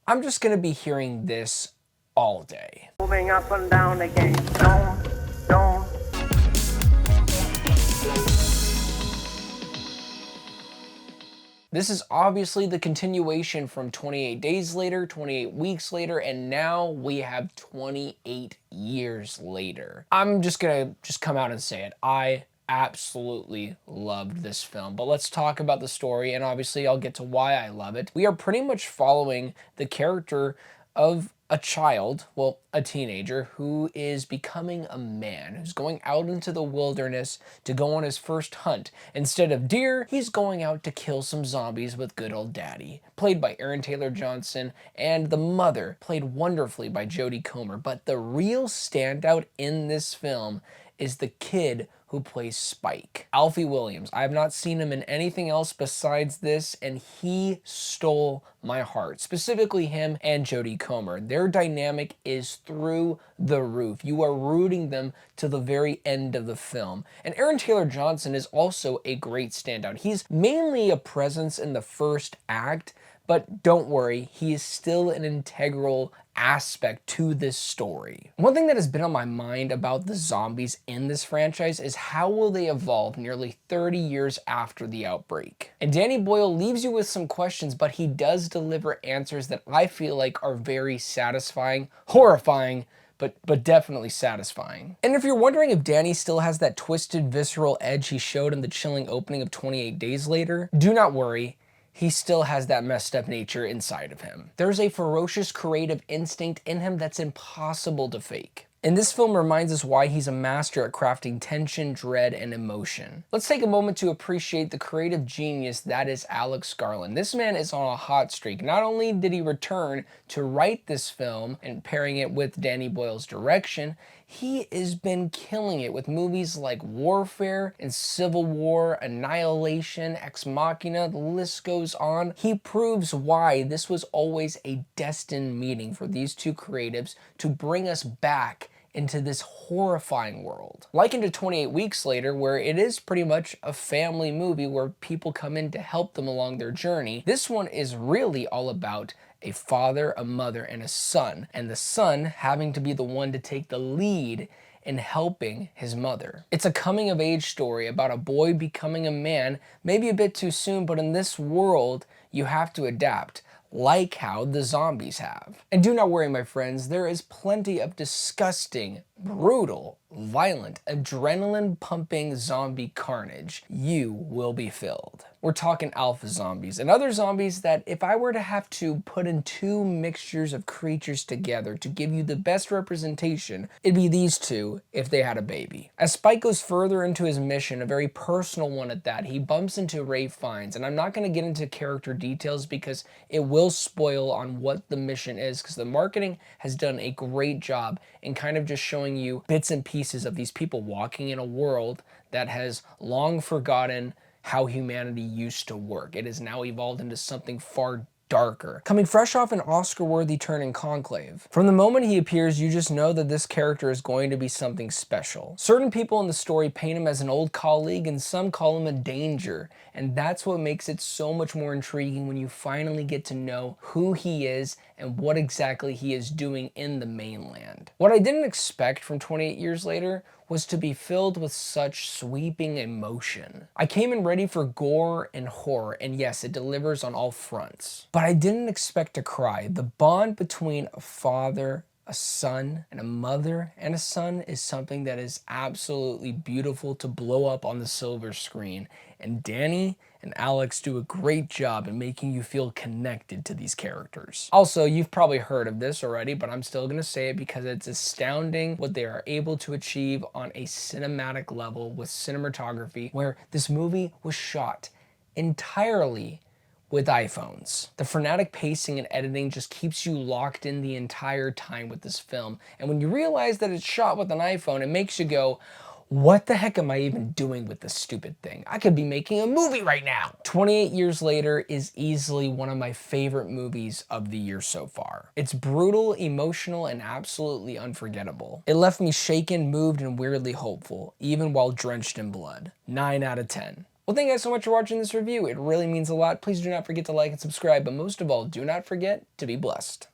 I'm just gonna be hearing this all day. Moving up and down again. Don't. This is obviously the continuation from 28 days later, 28 weeks later, and now we have 28 years later. I'm just gonna come out and say it. I absolutely loved this film, but let's talk about the story, and obviously I'll get to why I love it. We are pretty much following the character of a child, well, a teenager, who is becoming a man, who's going out into the wilderness to go on his first hunt. Instead of deer, he's going out to kill some zombies with good old daddy, played by Aaron Taylor Johnson, and the mother, played wonderfully by Jodie Comer. But the real standout in this film is the kid who plays Spike. Alfie Williams. I have not seen him in anything else besides this, and he stole my heart. Specifically him and Jodie Comer. Their dynamic is through the roof. You are rooting them to the very end of the film. And Aaron Taylor Johnson is also a great standout. He's mainly a presence in the first act, but don't worry, he is still an integral aspect to this story. One thing that has been on my mind about the zombies in this franchise is how will they evolve nearly 30 years after the outbreak? And Danny Boyle leaves you with some questions, but he does deliver answers that I feel like are very satisfying, horrifying, but definitely satisfying. And if you're wondering if Danny still has that twisted, visceral edge he showed in the chilling opening of 28 Days Later, do not worry. He still has that messed up nature inside of him. There's a ferocious creative instinct in him that's impossible to fake. And this film reminds us why he's a master at crafting tension, dread, and emotion. Let's take a moment to appreciate the creative genius that is Alex Garland. This man is on a hot streak. Not only did he return to write this film and pairing it with Danny Boyle's direction, he has been killing it with movies like Warfare and Civil War, Annihilation, Ex Machina, the list goes on. He proves why this was always a destined meeting for these two creatives to bring us back into this horrifying world. Likened to 28 Weeks Later, where it is pretty much a family movie where people come in to help them along their journey, this one is really all about a father, a mother, and a son, and the son having to be the one to take the lead in helping his mother. It's a coming of age story about a boy becoming a man, maybe a bit too soon, but in this world, you have to adapt, like how the zombies have. And do not worry, my friends, there is plenty of disgusting, brutal, violent, adrenaline-pumping zombie carnage. You will be filled. We're talking alpha zombies and other zombies that if I were to have to put in two mixtures of creatures together to give you the best representation, it'd be these two if they had a baby. As Spike goes further into his mission, a very personal one at that, he bumps into Ray Fiennes, and I'm not going to get into character details because it will spoil on what the mission is, because the marketing has done a great job in kind of just showing you bits and pieces of these people walking in a world that has long forgotten how humanity used to work. It has now evolved into something far darker, coming fresh off an Oscar-worthy turn in Conclave. From the moment he appears, you just know that this character is going to be something special. Certain people in the story paint him as an old colleague, and some call him a danger, and that's what makes it so much more intriguing when you finally get to know who he is and what exactly he is doing in the mainland. What I didn't expect from 28 Years Later was to be filled with such sweeping emotion. I came in ready for gore and horror, and yes, it delivers on all fronts. But I didn't expect to cry. The bond between a father, a son, and a mother and a son is something that is absolutely beautiful to blow up on the silver screen. And Danny and Alex do a great job in making you feel connected to these characters. Also, you've probably heard of this already, but I'm still gonna say it because it's astounding what they are able to achieve on a cinematic level with cinematography, where this movie was shot entirely with iPhones. The frenetic pacing and editing just keeps you locked in the entire time with this film. And when you realize that it's shot with an iPhone, it makes you go, what the heck am I even doing with this stupid thing? I could be making a movie right now. 28 Years Later is easily one of my favorite movies of the year so far. It's brutal, emotional, and absolutely unforgettable. It left me shaken, moved, and weirdly hopeful, even while drenched in blood. 9 out of 10. Well, thank you guys so much for watching this review. It really means a lot. Please do not forget to like and subscribe, but most of all, do not forget to be blessed.